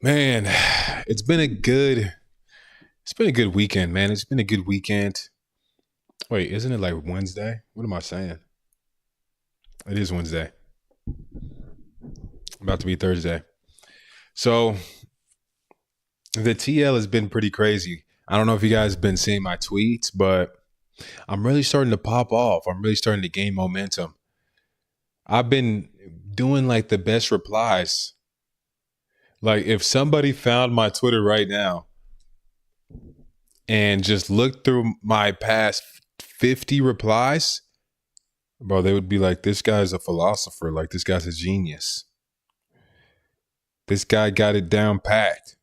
Man, it's been a good it's been a good weekend, man. It's been a good weekend. Wait, isn't it like Wednesday? What am I saying? It is Wednesday. About to be Thursday. So the TL has been pretty crazy. I don't know if you guys have been seeing my tweets, but I'm really starting to pop off. I'm really starting to gain momentum. I've been doing like the best replies. Like if somebody found my Twitter right now and just looked through my past 50 replies, bro, they would be like, this guy's a philosopher. Like, this guy's a genius. This guy got it down packed.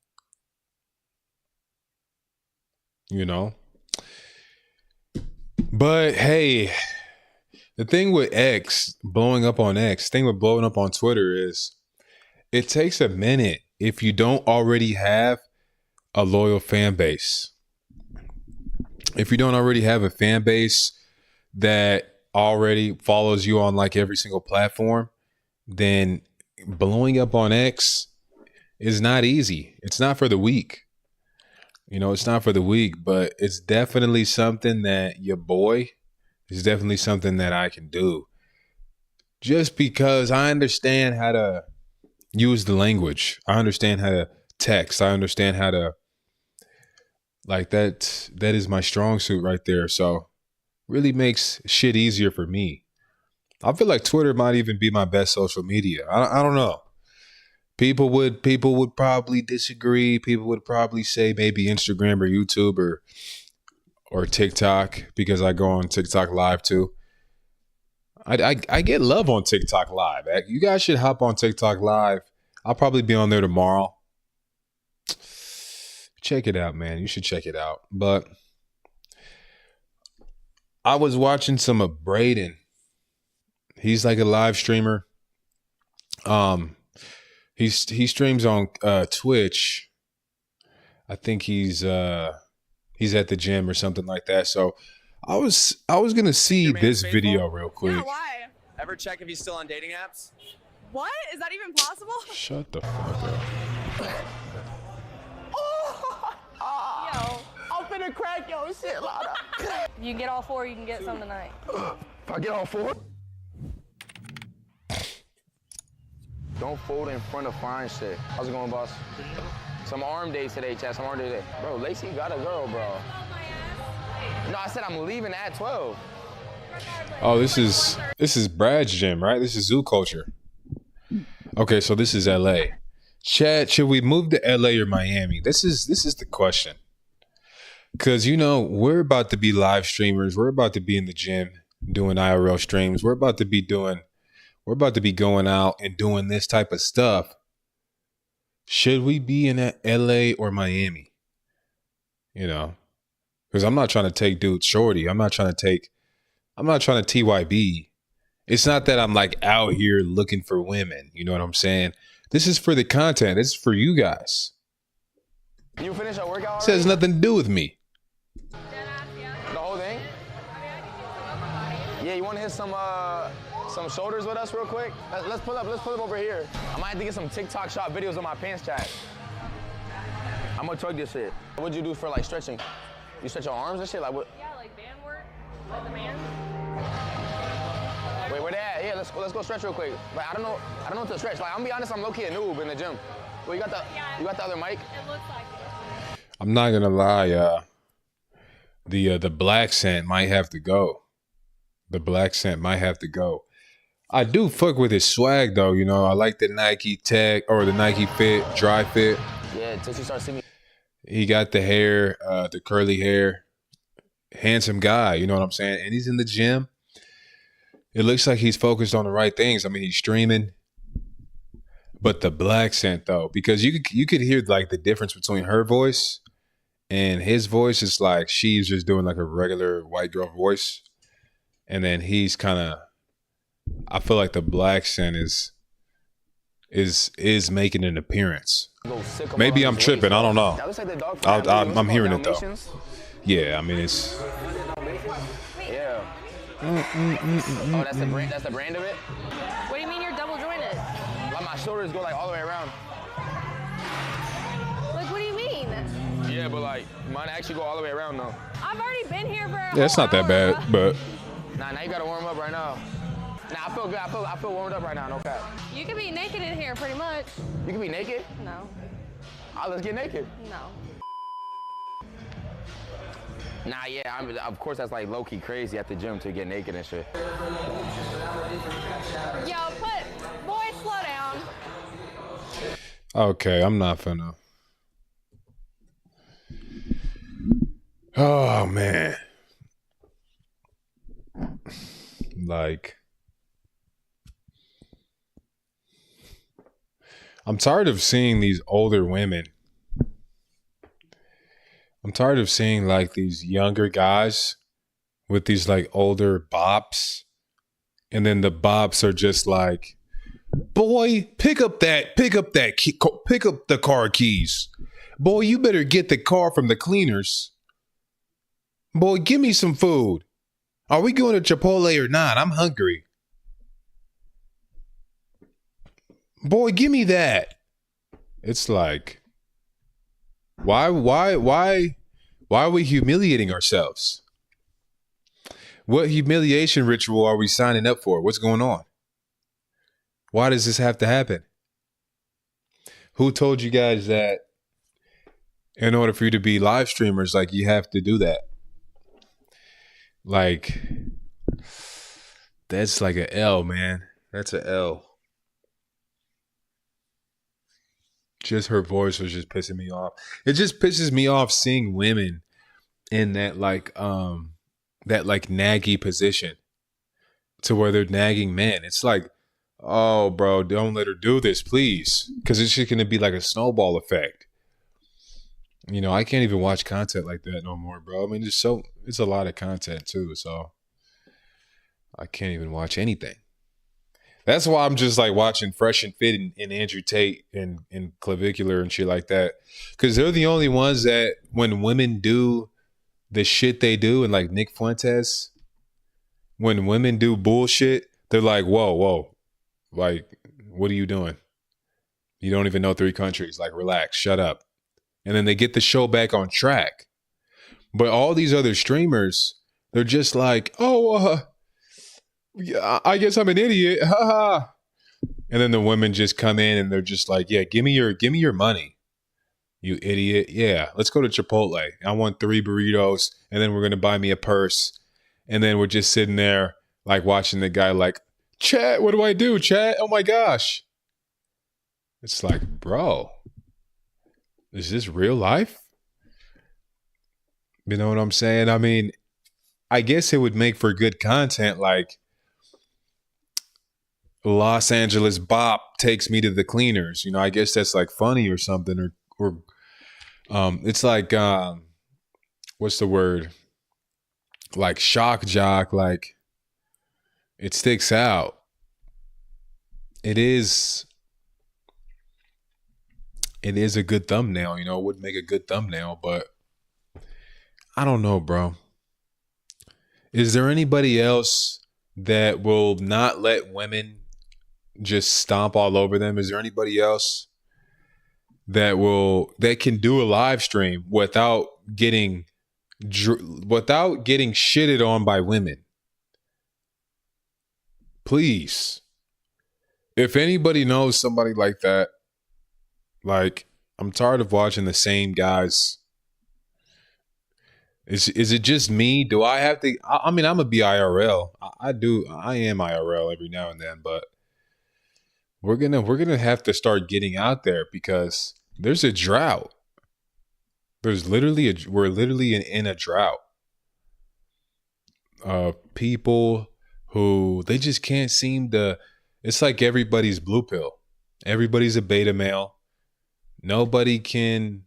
You know? But hey, the thing with blowing up on Twitter is it takes a minute if you don't already have a loyal fan base. If you don't already have a fan base that already follows you on like every single platform, then blowing up on X is not easy. It's not for the weak. It's not for the weak, but it's definitely something that is definitely something that I can do. Just because I understand how to use the language. I understand how to text. I understand how to, like, that is my strong suit right there. So really makes shit easier for me. I feel like Twitter might even be my best social media. I don't know. People would probably disagree. People would probably say maybe Instagram or YouTube or TikTok, because I go on TikTok live too. I get love on TikTok live. You guys should hop on TikTok live. I'll probably be on there tomorrow. Check it out, man. You should check it out. But I was watching some of Braden. He's like a live streamer. He streams on Twitch. I think he's at the gym or something like that. So I was gonna see this video real quick. Yeah, why? Ever check if he's still on dating apps? What? Is that even possible? Shut the fuck up. Yo, I'm finna crack your shit, Lana. You get all four, you can get some tonight. If I get all four? Don't fold in front of fine shit. How's it going, boss? Some arm days today, chat. Some arm day today. Bro, Lacey got a girl, bro. No, I said I'm leaving at 12. Oh, this is Brad's gym, right? This is Zoo Culture. Okay, so this is LA. Chad, should we move to LA or Miami? This is the question. Cause we're about to be live streamers. We're about to be in the gym doing IRL streams. We're about to be going out and doing this type of stuff. Should we be in LA or Miami? Because I'm not trying to take dude shorty. I'm not trying to TYB. It's not that I'm like out here looking for women. You know what I'm saying? This is for the content. This is for you guys. You finish your workout This has nothing to do with me. The whole thing? Yeah, you want to hit some shoulders with us real quick? Let's pull up over here. I might have to get some TikTok shot videos of my pants, chat. I'm gonna tug this shit. What'd you do for like stretching? You stretch your arms and shit? Like what? Yeah, like band work, like the band. Wait, where they at? Yeah, let's go stretch real quick. Like I don't know what to stretch. Like I'm gonna be honest, I'm low-key a noob in the gym. Well, you got the other mic? It looks like it. I'm not gonna lie. The black scent might have to go. The black scent might have to go. I do fuck with his swag though. I like the Nike Tech or the Nike Fit, Dry Fit. Yeah, until you start seeing me. He got the hair, the curly hair. Handsome guy, you know what I'm saying? And he's in the gym. It looks like he's focused on the right things. I mean, he's streaming. But the black scent though, because you could hear like the difference between her voice and his voice. Is like she's just doing like a regular white girl voice. And then he's kind of, I feel like the black scent is making an appearance. Maybe I'm tripping. I don't know. I'm hearing it though. Yeah, I mean it's. Yeah. Oh, that's the brand. That's the brand of it. What do you mean you're double jointed? Like my shoulders go like all the way around. but like, mine actually go all the way around though. I've already been here for a Yeah, it's whole not that hour, bad, bro. but Nah, now you gotta warm up right now. Nah, I feel good. I feel warmed up right now. No cap. You can be naked in here, pretty much. You can be naked. No, Let's get naked. no. Nah, yeah. I mean, of course, that's like low key crazy at the gym to get naked and shit. Yo, boy, slow down. okay, I'm not finna. Oh man. Like, I'm tired of seeing these older women. I'm tired of seeing like these younger guys with these like older bops. And then the bops are just like, boy, pick up the car keys. Boy, you better get the car from the cleaners. Boy, give me some food. Are we going to Chipotle or not? I'm hungry. Boy, give me that. It's like, why are we humiliating ourselves? What humiliation ritual are we signing up for? What's going on? Why does this have to happen? Who told you guys that in order for you to be live streamers, like you have to do that? Like, that's like a L, man. That's a L. Just her voice was just pissing me off. It just pisses me off seeing women in that like naggy position to where they're nagging men. It's like, oh, bro, don't let her do this, please. Because it's just going to be like a snowball effect. You know, I can't even watch content like that no more, bro. I mean, it's a lot of content too. So I can't even watch anything. That's why I'm just like watching Fresh and Fit and Andrew Tate and Clavicular and shit like that. Because they're the only ones that when women do the shit they do, and like Nick Fuentes, when women do bullshit, they're like, whoa. Like, what are you doing? You don't even know 3 countries. Like, relax, shut up. And then they get the show back on track. But all these other streamers, they're just like, yeah, I guess I'm an idiot. Ha ha. And then the women just come in and they're just like, yeah, give me your money. You idiot. Yeah, let's go to Chipotle. I want 3 burritos and then we're going to buy me a purse. And then we're just sitting there like watching the guy like, chat, what do I do, chat? Oh my gosh. It's like, bro, is this real life? You know what I'm saying? I mean, I guess it would make for good content like Los Angeles Bop takes me to the cleaners. You know, I guess that's like funny or something. Or it's like, what's the word? Like shock jock, like it sticks out. It is a good thumbnail, you know, it would make a good thumbnail, but I don't know, bro. Is there anybody else that will not let women just stomp all over them? Is there anybody else that can do a live stream without getting shitted on by women? Please. If anybody knows somebody like that, like, I'm tired of watching the same guys. Is it just me? Do I have to? I mean, I'm gonna be IRL. I am IRL every now and then, but we're gonna have to start getting out there because there's a drought. We're literally in a drought. People who they just can't seem to. It's like everybody's blue pill. Everybody's a beta male. Nobody can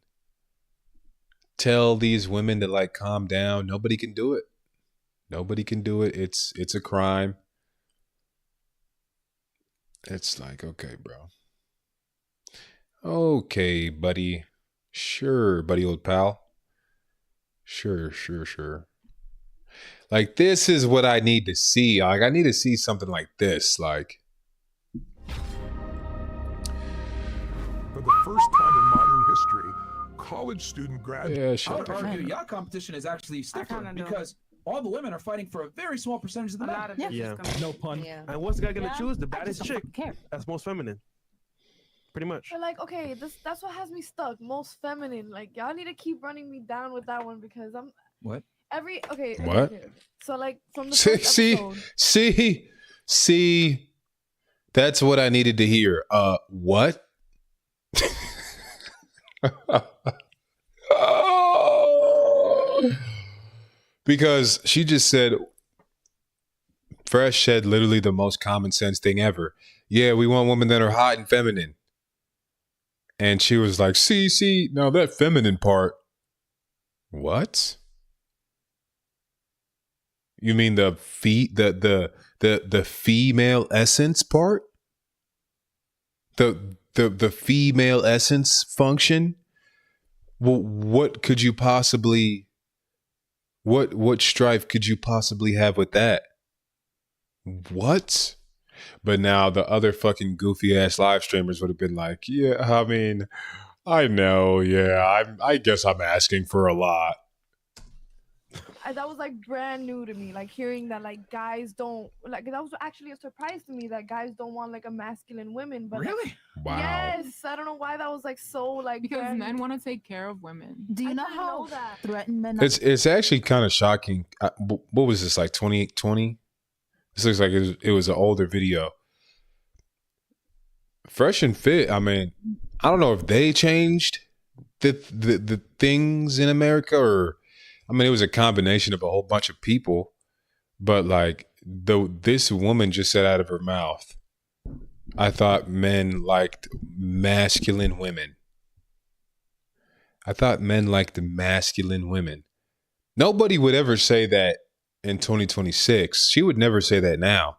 tell these women to like calm down. Nobody can do it. Nobody can do it. It's a crime. It's like, okay, bro. Okay, buddy. Sure, buddy, old pal. Sure. Like, this is what I need to see. Like, I need to see something like this. Like, for the first time in modern history, college student grad. Yeah, I shut would up. argue y'all competition is actually stiffer kinda do. because all the women are fighting for a very small percentage of the A men. lot of Yeah. this is gonna No pun. Yeah. And what's the guy gonna Yeah. choose? The I baddest just chick. don't care. That's most feminine. Pretty much. But like, okay, that's what has me stuck. Most feminine. Like, y'all need to keep running me down with that one because I'm What? okay. What? Okay. So like from the See, first see, episode, see. That's what I needed to hear. What? Because she just said, Fresh said literally the most common sense thing ever. Yeah, we want women that are hot and feminine. And she was like, see, now that feminine part. What? You mean the female essence part? The female essence function? Well, what could you possibly what strife could you possibly have with that? What? But now the other fucking goofy ass live streamers would have been like, yeah, I mean, I know, yeah, I guess I'm asking for a lot. that was like brand new to me. Like hearing that like guys don't like that was actually a surprise to me that guys don't want like a masculine women. But like, Really? Wow. yes, I don't know why that was like so like because brand men new. want to take care of women. Do you I know didn't how know that. threatened men It's actually kind of shocking. What was this, like 2020? This looks like it was an older video. Fresh and Fit, I mean, I don't know if they changed the things in America, or I mean, it was a combination of a whole bunch of people, but like this woman just said out of her mouth, I thought men liked masculine women. I thought men liked masculine women. Nobody would ever say that in 2026. She would never say that now.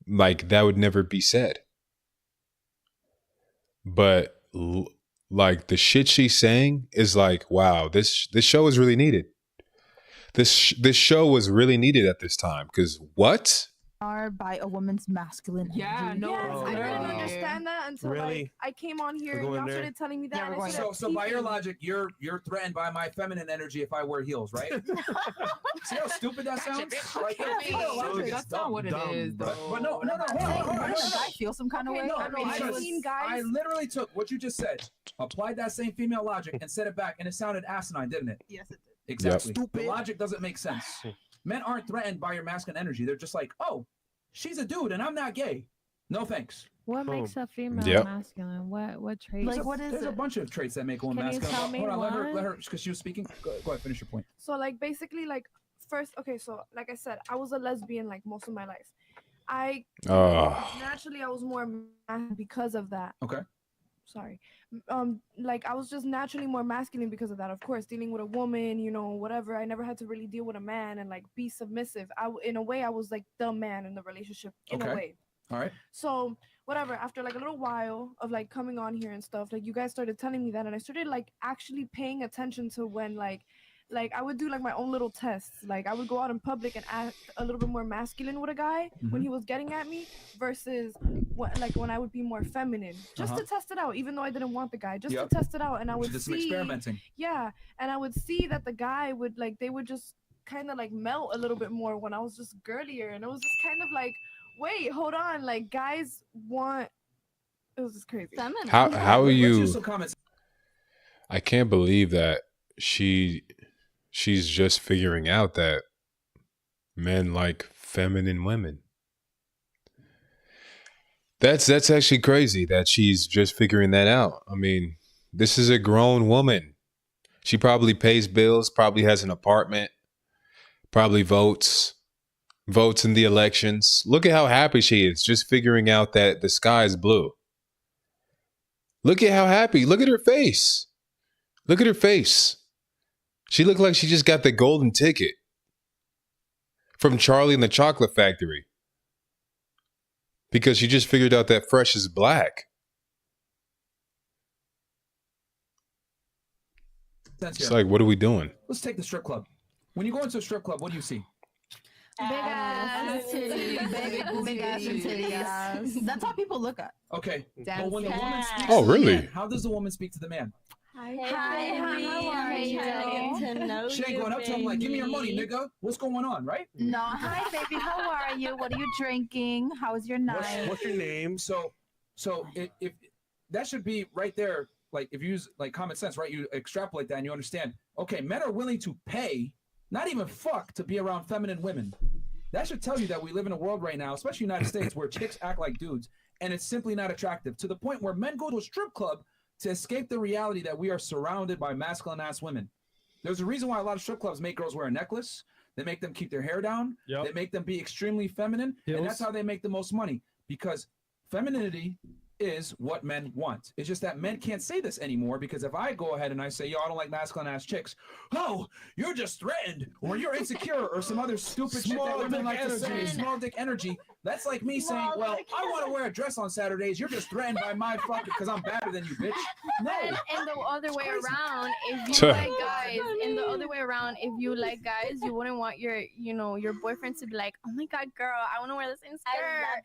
Like, that would never be said. But like the shit she's saying is like, wow, this show is really needed. This show was really needed at this time, because what? are by a woman's masculine Yeah, energy. no, Yes, I didn't really. understand that until Really? like I came on here We're and going y'all there? started telling me that. Yeah, and we're I going started So by your peeping. logic, you're threatened by my feminine energy if I wear heels, right? See how stupid that sounds? Like, Yeah, your logic is That's not dumb. what it dumb, is, bro. though. But no, hold on. I feel some kind of Okay, way. no, No, I mean, because I've seen I guys. literally took what you just said, applied that same female logic, and said it back, and it sounded asinine, didn't it? Yes, it did. Exactly. Yep. The logic doesn't make sense. Men aren't threatened by your masculine energy. They're just like, oh, she's a dude, and I'm not gay. No thanks. What makes a female Yep. masculine? What traits? Like, what is There's a it? bunch of traits that make a woman Can you masculine. tell me Hold on, let one? her, because she was speaking. Go ahead, finish your point. So like basically like first, okay, so like I said, I was a lesbian like most of my life. I naturally I was more masculine because of that. Okay. Sorry. Like I was just naturally more masculine because of that. Of course, dealing with a woman, you know, whatever. I never had to really deal with a man and like be submissive. In a way, I was like the man in the relationship. In Okay. a way. All right. So whatever, after like a little while of like coming on here and stuff, like you guys started telling me that, and I started like actually paying attention to when like I would do like my own little tests. Like I would go out in public and act a little bit more masculine with a guy when he was getting at me versus when I would be more feminine, just to test it out, even though I didn't want the guy, just Yep. to test it out. And I would Just some see, experimenting. yeah, and I would see that the guy would like they would just kind of like melt a little bit more when I was just girlier, and it was just kind of like, wait, hold on, like guys want. It was just crazy. How are Let's you? use some comments. I can't believe that she's just figuring out that men like feminine women. That's actually crazy that she's just figuring that out. I mean, this is a grown woman. She probably pays bills, probably has an apartment, probably votes in the elections. Look at how happy she is just figuring out that the sky is blue. Look at how happy. Look at her face. Look at her face. She looked like she just got the golden ticket from Charlie and the Chocolate Factory because she just figured out that Fresh is black. It's like, what are we doing? Let's take the strip club. When you go into a strip club, what do you see? Big ass titties, big ass and titties. That's how people look at. Okay. Dance But when the woman speaks Oh, to the really? man, how does the woman speak to the man? Hi, Hi, Hi, how are you? Getting to know She ain't you, going up to him like, give me your money, baby. nigga. What's going on, right? No, hi, baby. How are you? What are you drinking? How was your night? What's your name? So if that should be right there, like if you use like common sense, right? You extrapolate that and you understand, okay, men are willing to pay, not even fuck, to be around feminine women. That should tell you that we live in a world right now, especially United States, where chicks act like dudes, and it's simply not attractive, to the point where men go to a strip club to escape the reality that we are surrounded by masculine ass women. There's a reason why a lot of strip clubs make girls wear a necklace. They make them keep their hair down. Yep. They make them be extremely feminine. And that's how they make the most money, because femininity is what men want. It's just that men can't say this anymore, because if I go ahead and I say, yo, I don't like masculine ass chicks, oh, you're just threatened, or you're insecure, or some other stupid shit that women like to say, small dick energy. That's like me saying, well, I want to wear a dress on Saturdays. You're just threatened by my fucking, because I'm better than you, bitch. No. And the other way crazy. around, if you like guys, and the other way around, if you like guys, you wouldn't want your, your boyfriend to be like, oh my god, girl, I want to wear the same skirt.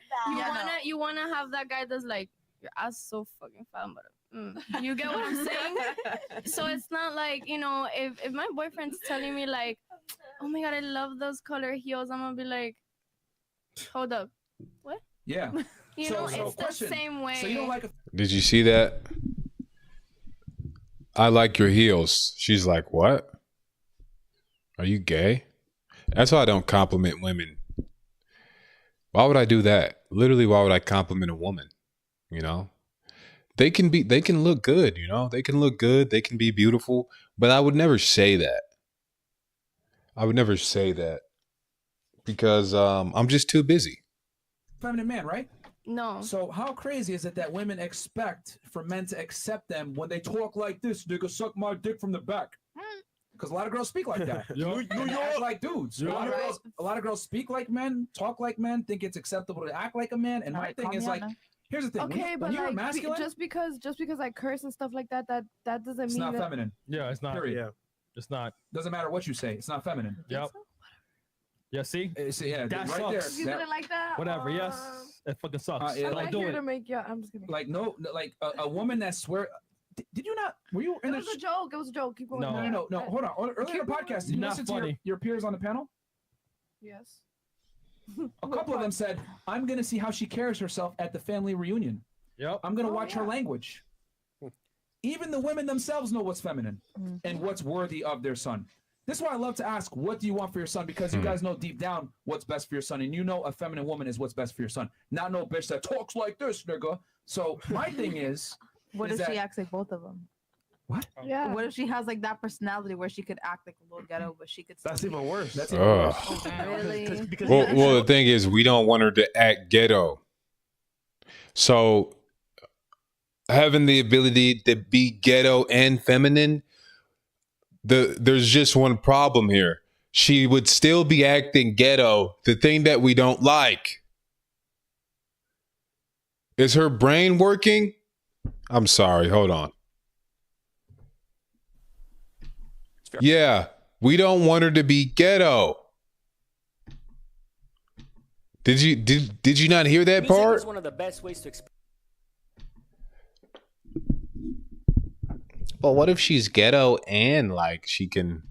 You wanna have that guy that's like, your ass so fucking fat, but you get what I'm saying? So it's not like, if my boyfriend's telling me like, oh my god, I love those color heels, I'm gonna be like, hold up, what? Yeah. It's the same way. So you don't like a Did you see that? I like your heels. She's like, what? Are you gay? That's why I don't compliment women. Why would I do that? Literally, why would I compliment a woman? They can look good, they can look good. They can be beautiful, but I would never say that. I would never say that because I'm just too busy. feminine man, right? No. So how crazy is it that women expect for men to accept them when they talk like this? Nigga, suck my dick from the back. Because a lot of girls speak like that. They act like dudes. A lot of girls speak like men, talk like men, think it's acceptable to act like a man. And my thing is like, here's the thing. Okay, but you're like, masculine, just because I curse and stuff like that, that doesn't it's mean not that. feminine. Yeah, it's not. Period. Yeah, it's not. Doesn't matter what you say. It's not feminine. Yep. Yeah, see? Yeah, that right sucks. You didn't like that? Whatever, yes. It fucking sucks. yeah, I'm Don't not do here it. to make you. I'm just kidding. Like like a woman that swear. Did you not? Were you in It was a joke. It was a joke. Keep going. No. Hold on. Earlier in the podcast, did you Not listen to funny. your peers on the panel? Yes. A couple of them said, I'm going to see how she carries herself at the family reunion. Yep. I'm going to watch her language. Even the women themselves know what's feminine and what's worthy of their son. This is why I love to ask, what do you want for your son? Because you guys know deep down what's best for your son. And you know a feminine woman is what's best for your son. Not no bitch that talks like this, nigga. So my thing is... What if she acts like both of them? What? Yeah. What if she has like that personality where she could act like a little ghetto, but she could still That's even worse. That's even worse. Really? Because Well, the thing is, we don't want her to act ghetto. So having the ability to be ghetto and feminine, there's just one problem here. She would still be acting ghetto. The thing that we don't like is her brain working. I'm sorry. Hold on. Yeah, we don't want her to be ghetto. Did you not hear that Music part? is one of the best ways to express. Well, what if she's ghetto and like she can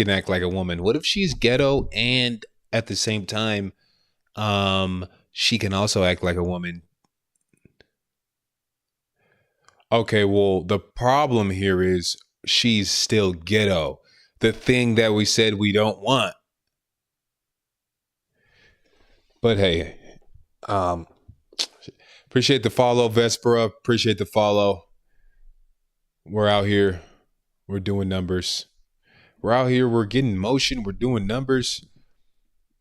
act like a woman? What if she's ghetto and at the same time she can also act like a woman? Okay, well, the problem here is she's still ghetto. The thing that we said we don't want. But hey, appreciate the follow, Vespera. Appreciate the follow. We're out here. We're doing numbers. We're out here. We're getting motion. We're doing numbers.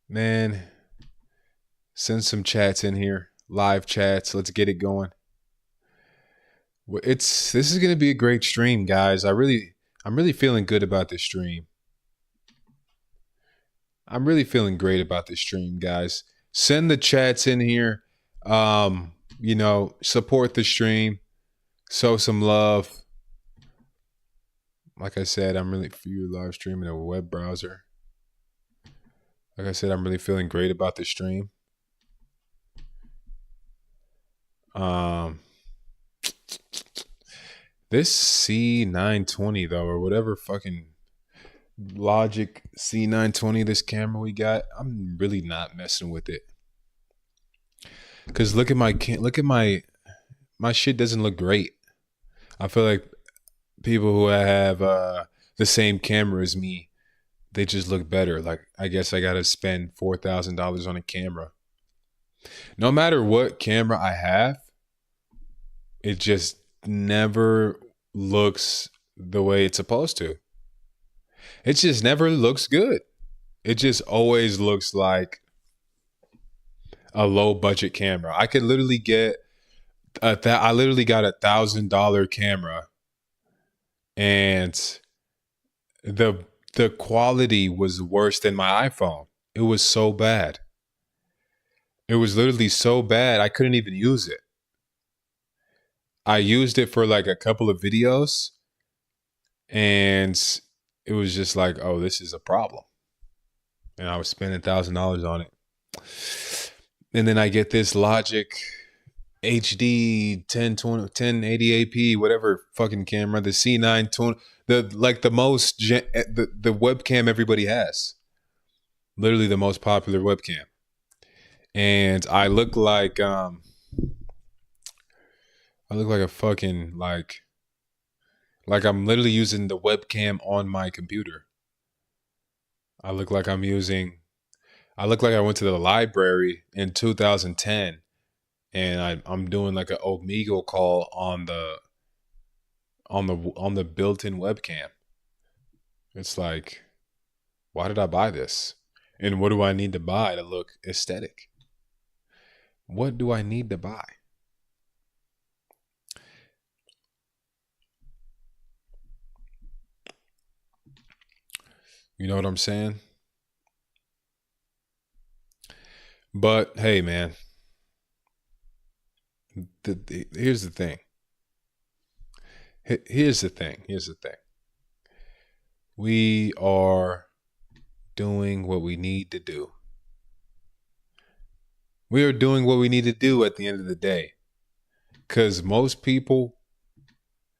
Man, send some chats in here. Live chats. Let's get it going. This is going to be a great stream, guys. I'm really feeling good about this stream. I'm really feeling great about this stream, guys. Send the chats in here. Support the stream. Show some love. Like I said, I'm really for you live streaming a web browser. Like I said, I'm really feeling great about the stream. This C920 though, or whatever fucking Logic C920, this camera we got, I'm really not messing with it. Cause look at my shit doesn't look great. I feel like people who have the same camera as me, they just look better. Like, I guess I gotta spend $4,000 on a camera. No matter what camera I have, it just never looks the way it's supposed to. It just never looks good. It just always looks like a low budget camera. I could literally get I literally got $1,000 camera, and the quality was worse than my iPhone. It was so bad. It was literally so bad I couldn't even use it. I used it for like a couple of videos, and it was just like, oh, this is a problem. And I was spending $1,000 on it. And then I get this Logic HD 1020 1080p whatever fucking camera, the C920, the webcam everybody has, literally the most popular webcam, and I look like a fucking like I'm literally using the webcam on my computer. I look like I went to the library in 2010 and I'm doing like an Omegle call on the built-in webcam. It's like, why did I buy this? And what do I need to buy to look aesthetic? What do I need to buy? You know what I'm saying? But hey, man, here's the thing. Here's the thing. We are doing what we need to do. We are doing what we need to do at the end of the day. Because most people,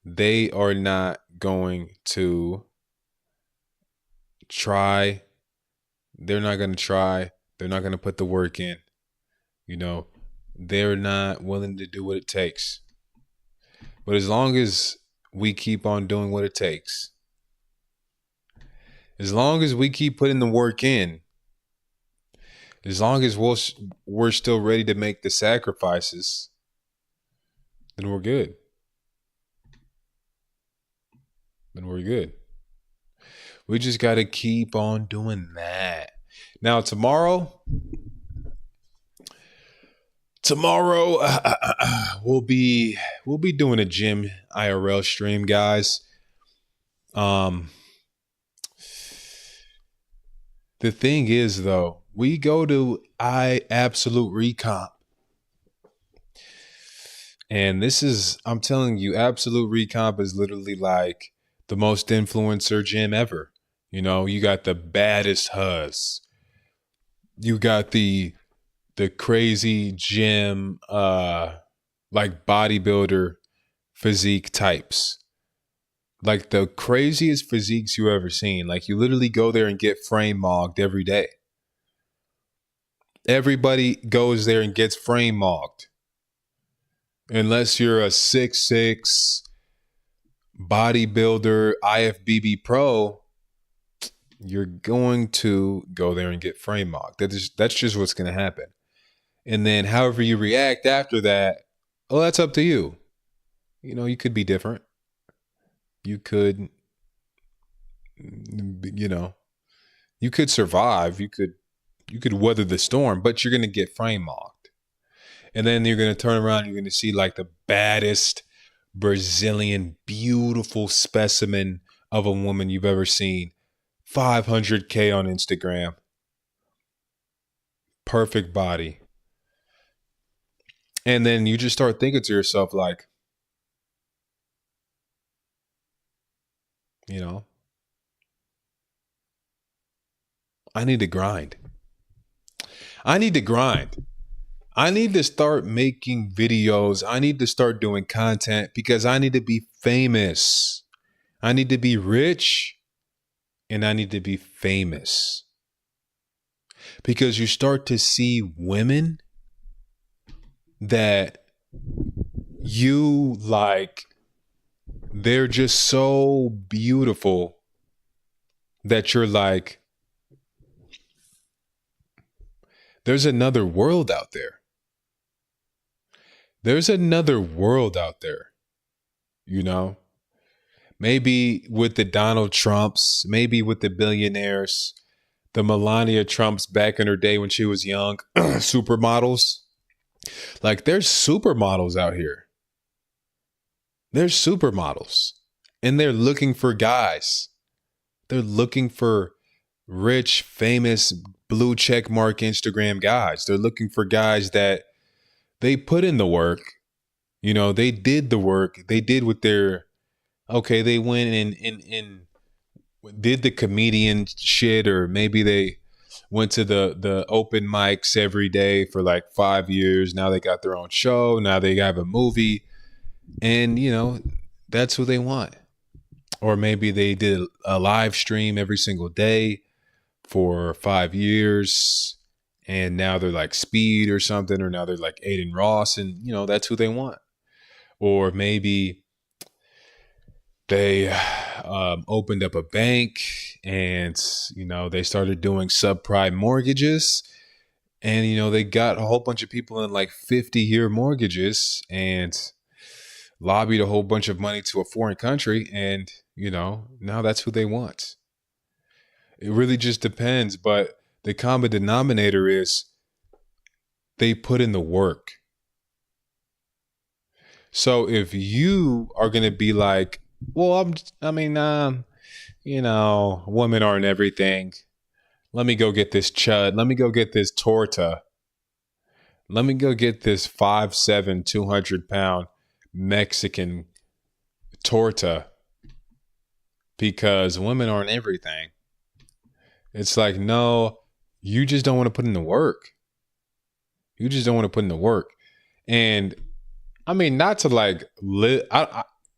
they are not going to try. They're not going to try. They're not going to put the work in. You know, they're not willing to do what it takes. But as long as we keep on doing what it takes, as long as we keep putting the work in, as long as we're still ready to make the sacrifices, then we're good. We just got to keep on doing that. Now, tomorrow we'll be doing a gym IRL stream, guys. The thing is, though, we go to Absolute Recomp. And I'm telling you, Absolute Recomp is literally like the most influencer gym ever. You know, you got the baddest huzz. You got the crazy gym, like bodybuilder physique types. Like the craziest physiques you ever seen. Like you literally go there and get frame mogged every day. Everybody goes there and gets frame mogged. Unless you're a 6'6" bodybuilder, IFBB pro, you're going to go there and get frame mogged. That's just what's going to happen. And then however you react after that, oh, that's up to you. You know, you could be different. You could, you know, you could survive. You could weather the storm, but you're going to get frame mogged. And then you're going to turn around and you're going to see like the baddest Brazilian, beautiful specimen of a woman you've ever seen. 500K on Instagram. Perfect body. And then you just start thinking to yourself like, you know, I need to grind. I need to start making videos. I need to start doing content because I need to be famous. I need to be rich and I need to be famous. Because you start to see women that you like, they're just so beautiful that you're like, there's another world out there. There's another world out there, you know? Maybe with the Donald Trumps, maybe with the billionaires, the Melania Trumps back in her day when she was young, supermodels. Like, there's supermodels out here. There's supermodels. And they're looking for guys. They're looking for rich, famous, blue check mark Instagram guys. They're looking for guys that they put in the work. You know, they did the work. They did what they're, okay, they went and did the comedian shit, or maybe they went to the open mics every day for like 5 years. Now they got their own show. Now they have a movie. And, you know, that's who they want. Or maybe they did a live stream every single day for 5 years. And now they're like Speed or something. Or now they're like Aiden Ross. And, you know, that's who they want. Or maybe they opened up a bank and, you know, they started doing subprime mortgages. And, you know, they got a whole bunch of people in like 50-year mortgages and lobbied a whole bunch of money to a foreign country. And, you know, now that's who they want. It really just depends. But the common denominator is they put in the work. So if you are going to be like, well, you know, women aren't everything. Let me go get this chud. Let me go get this torta. Let me go get this 5'7", 200-pound Mexican torta because women aren't everything. It's like, no, you just don't want to put in the work. You just don't want to put in the work. And I mean, not to like,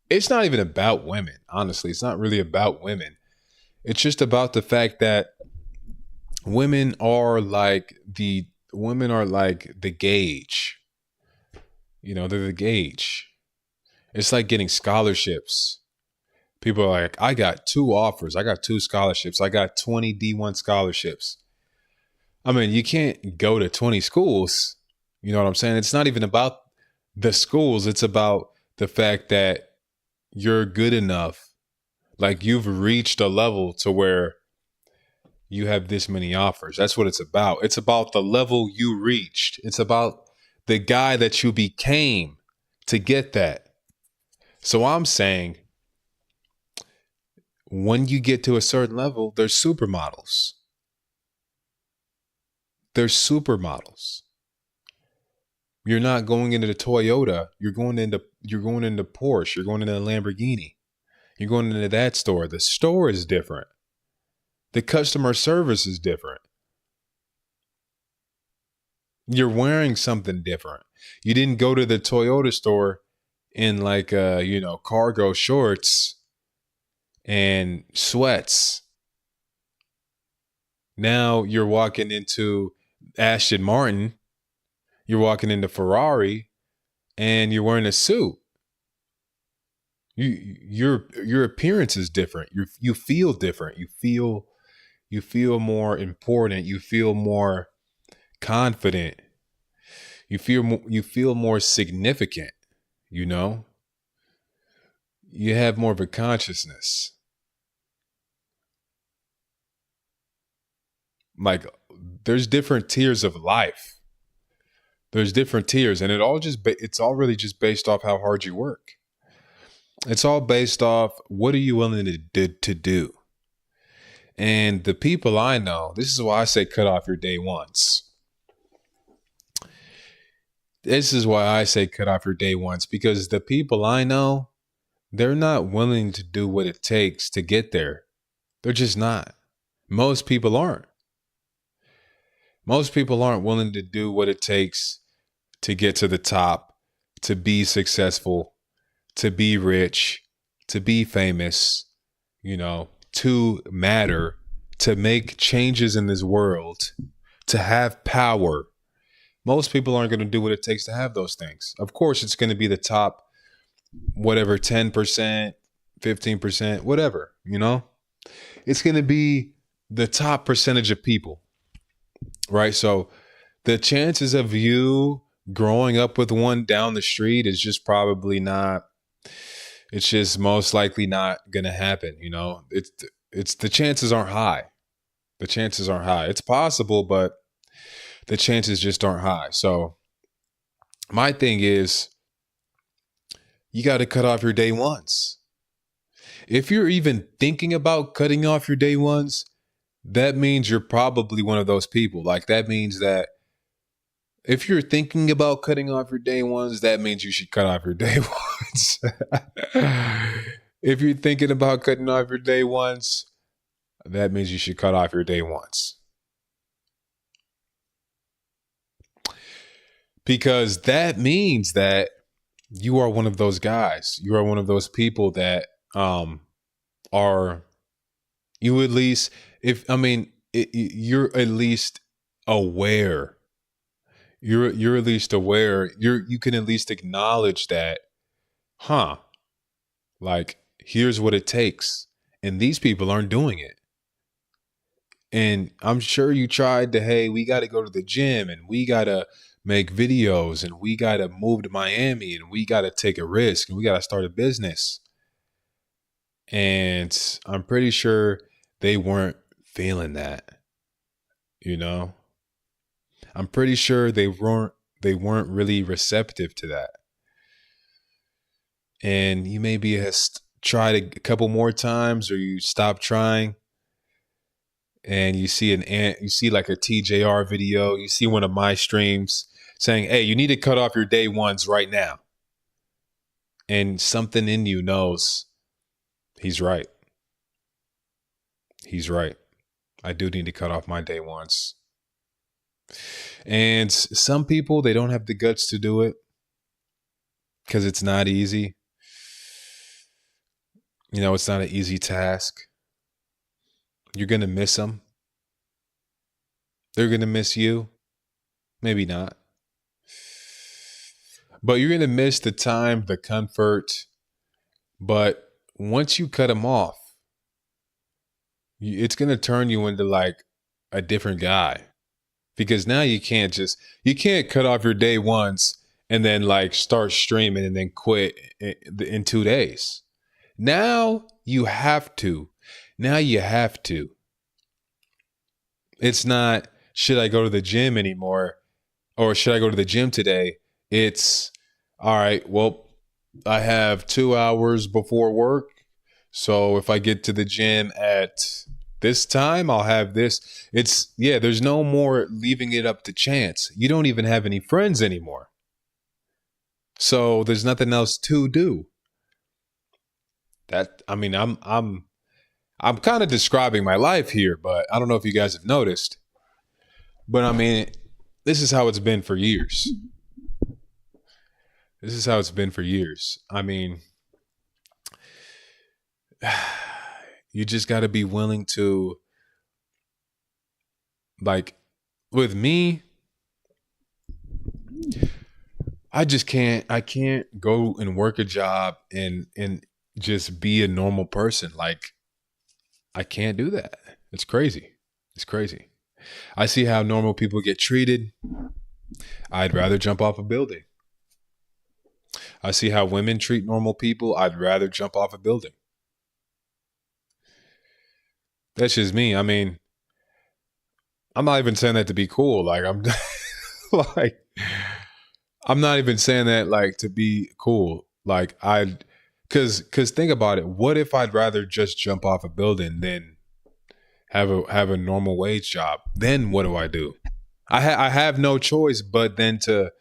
it's not even about women. Honestly, it's not really about women. It's just about the fact that women are like the gauge. You know, they're the gauge. It's like getting scholarships. People are like, I got 2 offers. I got 2 scholarships. I got 20 D1 scholarships. I mean, you can't go to 20 schools. You know what I'm saying? It's not even about the schools. It's about the fact that you're good enough. Like, you've reached a level to where you have this many offers. That's what it's about. It's about the level you reached. It's about the guy that you became to get that. So I'm saying, when you get to a certain level, there's supermodels. There's supermodels. You're not going into the Toyota. You're going into Porsche. You're going into a Lamborghini. You're going into that store. The store is different. The customer service is different. You're wearing something different. You didn't go to the Toyota store in like cargo shorts and sweats. Now you're walking into Aston Martin. You're walking into Ferrari and you're wearing a suit. Your appearance is different. You feel different. You feel more important. You feel more confident. You feel more significant, you know? You have more of a consciousness. Like, there's different tiers of life. There's different tiers, and it's all really just based off how hard you work. It's all based off what are you willing to do. And the people I know, this is why I say cut off your day ones. This is why I say cut off your day ones, because the people I know, they're not willing to do what it takes to get there. They're just not. Most people aren't. Most people aren't willing to do what it takes to get to the top, to be successful, to be rich, to be famous, you know, to matter, to make changes in this world, to have power. Most people aren't going to do what it takes to have those things. Of course, it's going to be the top, whatever, 10%, 15%, whatever, you know? It's going to be the top percentage of people, right? So the chances of you growing up with one down the street is just probably not, it's just most likely not going to happen, you know? It's the chances aren't high. The chances aren't high. It's possible, but the chances just aren't high. So my thing is, you got to cut off your day ones. If you're even thinking about cutting off your day ones, that means you're probably one of those people. Like, that means that if you're thinking about cutting off your day ones, that means you should cut off your day ones. If you're thinking about cutting off your day ones, that means you should cut off your day ones. Because that means that you are one of those guys. You are one of those people that are, you at least, you're at least aware. You're at least aware. You can at least acknowledge that, like, here's what it takes. And these people aren't doing it. And I'm sure you tried to, hey, we got to go to the gym and we got to make videos and we got to move to Miami and we got to take a risk and we got to start a business. And I'm pretty sure they weren't feeling that, you know? I'm pretty sure they weren't really receptive to that. And you maybe has tried a couple more times, or you stop trying. And you see like a TJR video, you see one of my streams saying, hey, you need to cut off your day ones right now. And something in you knows he's right. He's right. I do need to cut off my day ones. And some people, they don't have the guts to do it because it's not easy. You know, it's not an easy task. You're going to miss them. They're going to miss you. Maybe not. But you're going to miss the time, the comfort. But once you cut them off, it's going to turn you into like a different guy. Because now you can't cut off your day ones and then like start streaming and then quit in 2 days. Now you have to. It's not, should I go to the gym anymore? Or should I go to the gym today? It's, all right, well, I have 2 hours before work. So if I get to the gym at this time, I'll have this. There's no more leaving it up to chance. You don't even have any friends anymore. So there's nothing else to do. I'm kind of describing my life here, but I don't know if you guys have noticed. But I mean, this is how it's been for years. I mean, you just got to be willing to, like, with me, I can't go and work a job and just be a normal person. Like, I can't do that. It's crazy. I see how normal people get treated. I'd rather jump off a building. I see how women treat normal people. I'd rather jump off a building. That's just me. I mean, I'm not even saying that to be cool. Like, I'm not even saying that like to be cool. Like, cause think about it. What if I'd rather just jump off a building than have a normal wage job? Then what do? I have no choice but then to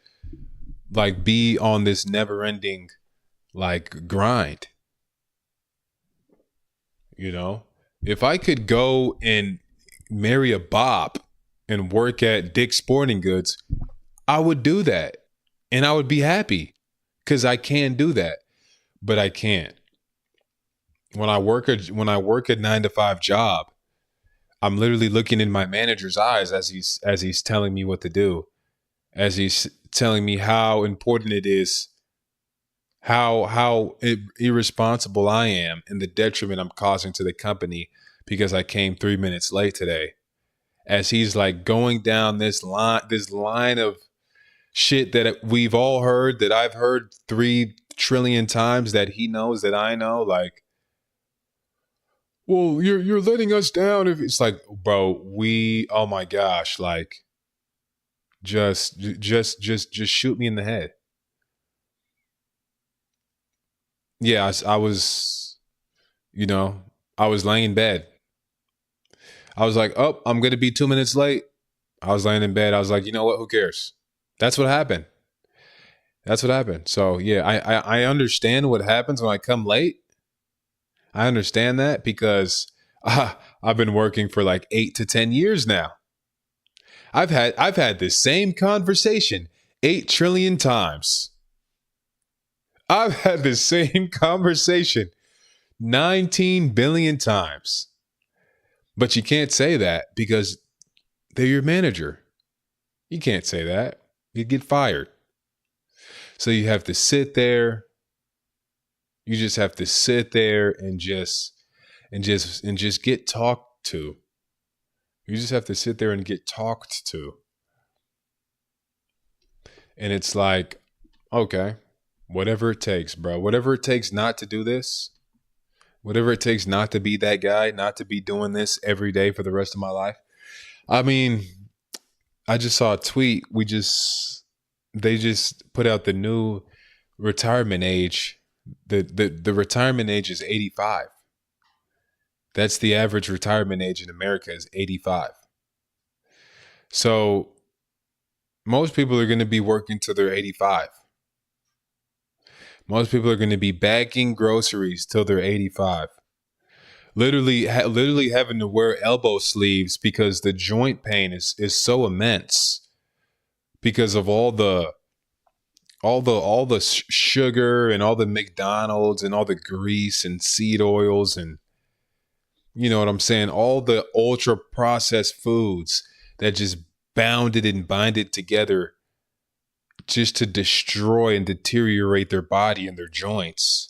like be on this never ending like grind. You know, if I could go and marry a bop and work at Dick's Sporting Goods, I would do that. And I would be happy because I can do that, but I can't. When I work a 9-to-5 job, I'm literally looking in my manager's eyes as he's telling me what to do, as he's telling me how important it is, how irresponsible I am, and the detriment I'm causing to the company because I came 3 minutes late today. As he's like going down this line of shit that we've all heard, that I've heard 3 trillion times, that he knows that I know, like, well, you're letting us down. If it's like, bro, oh my gosh, like, just shoot me in the head. Yeah, I was, I was laying in bed. I was like, oh, I'm going to be 2 minutes late. I was laying in bed. I was like, you know what? Who cares? That's what happened. So, yeah, I understand what happens when I come late. I understand that because I've been working for like 8 to 10 years now. I've had this same conversation 8 trillion times. I've had this same conversation 19 billion times. But you can't say that because they're your manager. You can't say that. You'd get fired. So you have to sit there. You just have to sit there and just get talked to. You just have to sit there and get talked to. And it's like, okay, whatever it takes, bro. Whatever it takes not to do this. Whatever it takes not to be that guy, not to be doing this every day for the rest of my life. I mean, I just saw a tweet. They just put out the new retirement age. The retirement age is 85. That's the average retirement age in America is 85. So most people are going to be working till they're 85. Most people are going to be bagging groceries till they're 85. Literally having to wear elbow sleeves because the joint pain is so immense because of all the sugar and all the McDonald's and all the grease and seed oils and, you know what I'm saying, all the ultra processed foods that just bounded and binded together just to destroy and deteriorate their body and their joints.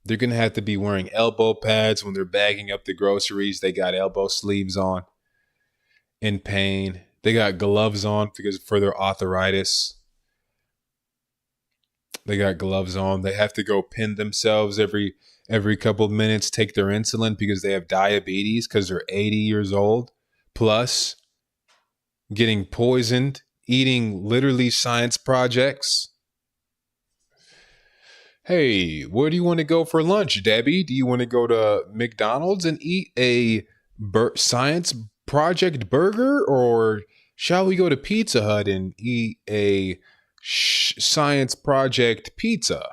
They're going to have to be wearing elbow pads when they're bagging up the groceries. They got elbow sleeves on in pain. They got gloves on for their arthritis. They got gloves on. They have to go pin themselves every couple of minutes, take their insulin because they have diabetes because they're 80 years old plus, getting poisoned, eating literally science projects. Hey, where do you want to go for lunch, Debbie? Do you want to go to McDonald's and eat a science project burger? Or shall we go to Pizza Hut and eat a science project pizza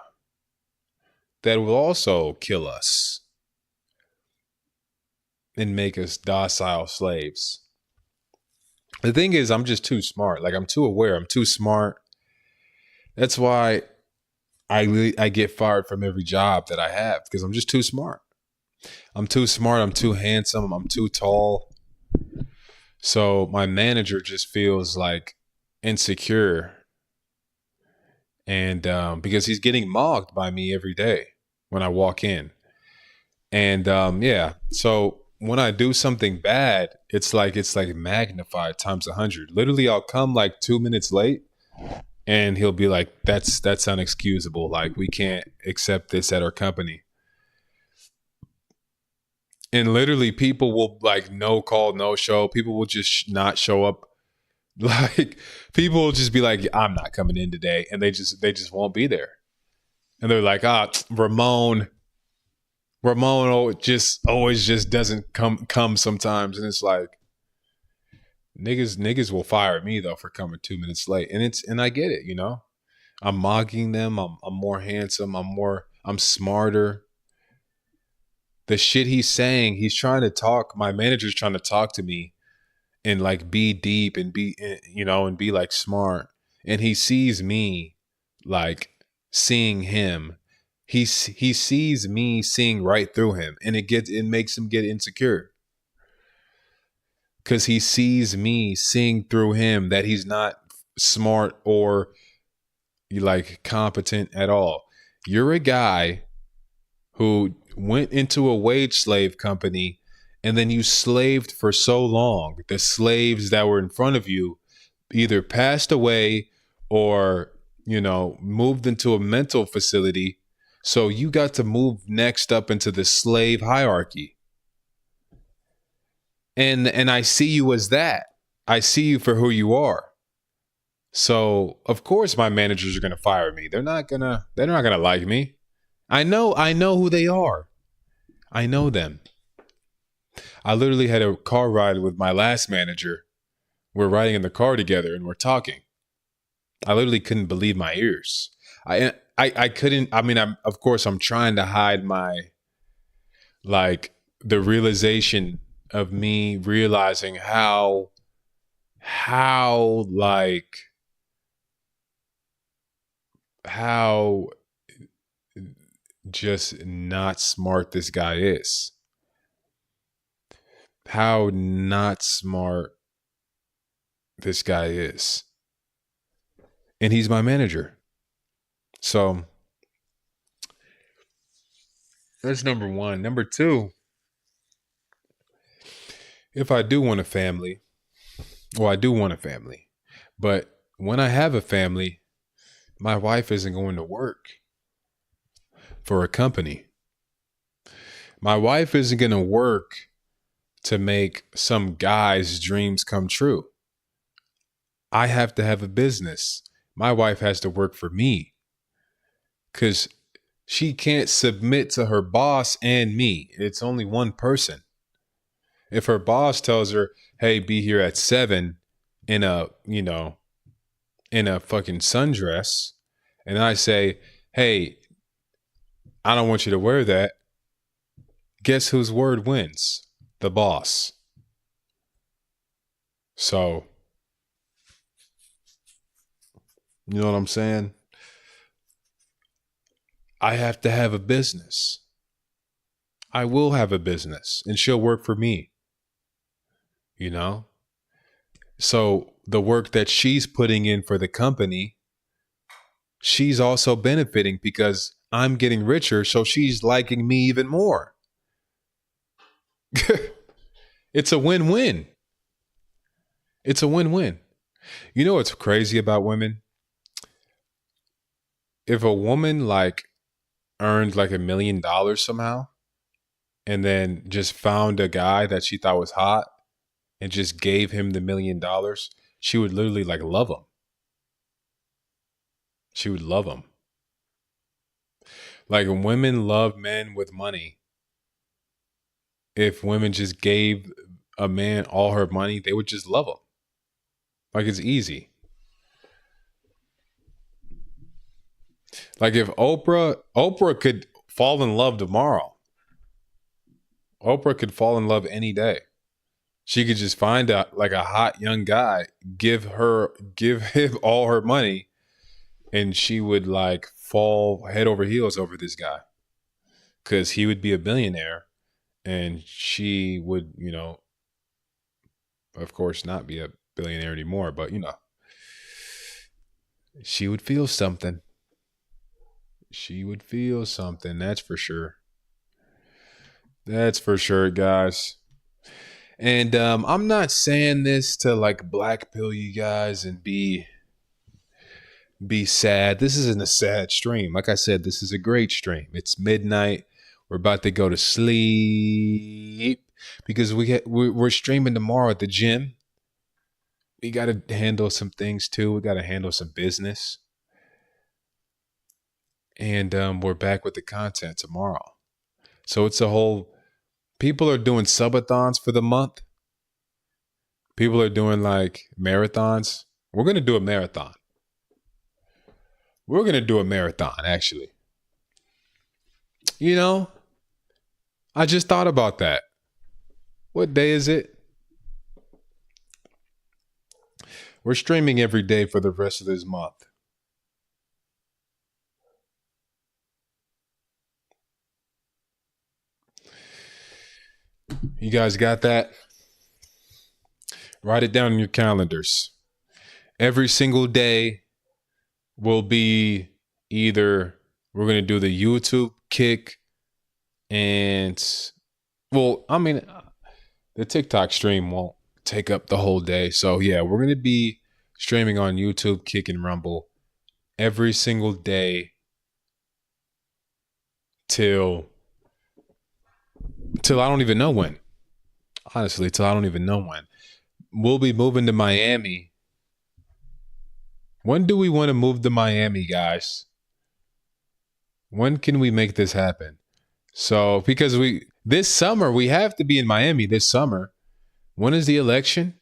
that will also kill us and make us docile slaves? The thing is, I'm just too smart. Like, I'm too aware. I'm too smart. That's why I get fired from every job that I have, because I'm just too smart. I'm too smart. I'm too handsome. I'm too tall. So my manager just feels like insecure. And because he's getting mocked by me every day when I walk in. And yeah, so when I do something bad, it's like magnified times 100. Literally, I'll come like 2 minutes late and he'll be like, that's unexcusable. Like, we can't accept this at our company. And literally people will like no call, no show. People will just not show up. Like, people will just be like, I'm not coming in today. And they just won't be there. And they're like, Ramon always just doesn't come sometimes. And it's like, niggas will fire me though for coming 2 minutes late. And I get it, you know. I'm mocking them. I'm more handsome. I'm smarter. The shit he's saying, he's trying to talk. My manager's trying to talk to me and like be deep and be, you know, and be like smart. and he sees me like seeing him. He sees me seeing right through him, and it makes him get insecure. Because he sees me seeing through him that he's not smart or like competent at all. You're a guy who went into a wage slave company and then you slaved for so long. The slaves that were in front of you either passed away or, moved into a mental facility. So you got to move next up into the slave hierarchy. And I see you as that. I see you for who you are. So of course my managers are gonna fire me. They're not gonna like me. I know who they are. I know them. I literally had a car ride with my last manager. We're riding in the car together and we're talking. I literally couldn't believe my ears. I couldn't. I mean, of course I'm trying to hide my the realization of me realizing how just not smart this guy is. How not smart this guy is. And he's my manager. So that's number one. Number two, if I do want a family, well, I do want a family, but when I have a family, my wife isn't going to work for a company. My wife isn't going to work to make some guy's dreams come true. I have to have a business. My wife has to work for me because she can't submit to her boss and me. It's only one person. If her boss tells her, hey, be here at 7 in a fucking sundress, and I say, hey, I don't want you to wear that. Guess whose word wins? The boss. So, you know what I'm saying? I have to have a business. I will have a business and she'll work for me. So the work that she's putting in for the company, she's also benefiting because I'm getting richer. So she's liking me even more. It's a win-win. It's a win-win. You know what's crazy about women? If a woman earned $1 million somehow and then just found a guy that she thought was hot and just gave him the $1 million, she would literally love him. She would love him. Women love men with money. If women just gave a man all her money, they would just love him. It's easy. If Oprah could fall in love tomorrow. Oprah could fall in love any day. She could just find a hot young guy, give him all her money, and she would fall head over heels over this guy. Because he would be a billionaire and she would, of course not be a billionaire anymore, but she would feel something. She would feel something, that's for sure. That's for sure, guys. And I'm not saying this to black pill you guys and be sad. This isn't a sad stream. Like I said, this is a great stream. It's midnight. We're about to go to sleep because we're streaming tomorrow at the gym. We got to handle some things too. We got to handle some business. And we're back with the content tomorrow. So it's a whole... People are doing subathons for the month. People are doing marathons. We're going to do a marathon. We're going to do a marathon, actually. I just thought about that. What day is it? We're streaming every day for the rest of this month. You guys got that? Write it down in your calendars. Every single day will be either we're going to do the YouTube kick and, well, I mean, the TikTok stream won't take up the whole day. So yeah, we're going to be streaming on YouTube, Kick, and Rumble every single day till I don't even know when. Honestly, till I don't even know when. We'll be moving to Miami. When do we want to move to Miami, guys? When can we make this happen? So, because this summer, we have to be in Miami this summer. When is the election?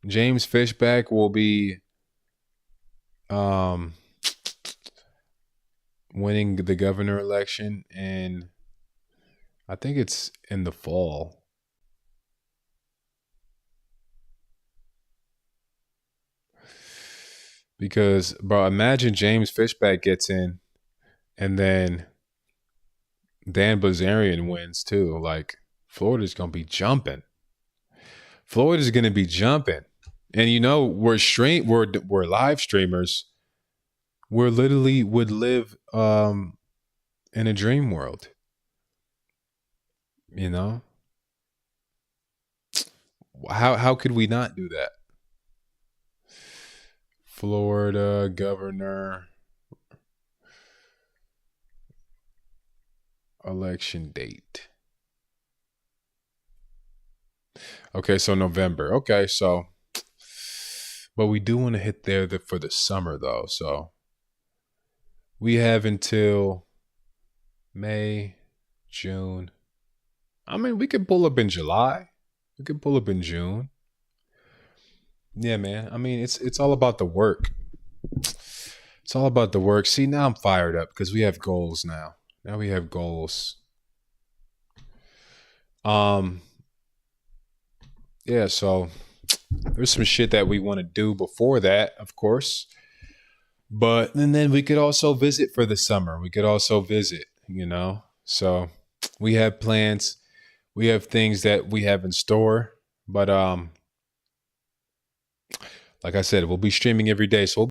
James Fishback will be winning the governor election, and I think it's in the fall. Because, bro, imagine James Fishback gets in, and then Dan Bilzerian wins too. Like, Florida's gonna be jumping. Florida's gonna be jumping, and you know we're live streamers. We're literally would live in a dream world. You know, how could we not do that? Florida governor election date. Okay, so November. Okay, so, but we do want to hit there for the summer though. So we have until May, June. I mean, we could pull up in July. We could pull up in June. Yeah, man. I mean, it's all about the work. It's all about the work. See, now I'm fired up because we have goals now. Now we have goals. Yeah, so there's some shit that we want to do before that, of course. But and then we could also visit for the summer. We could also visit, you know. So we have plans. We have things that we have in store. But like I said, we'll be streaming every day. So we'll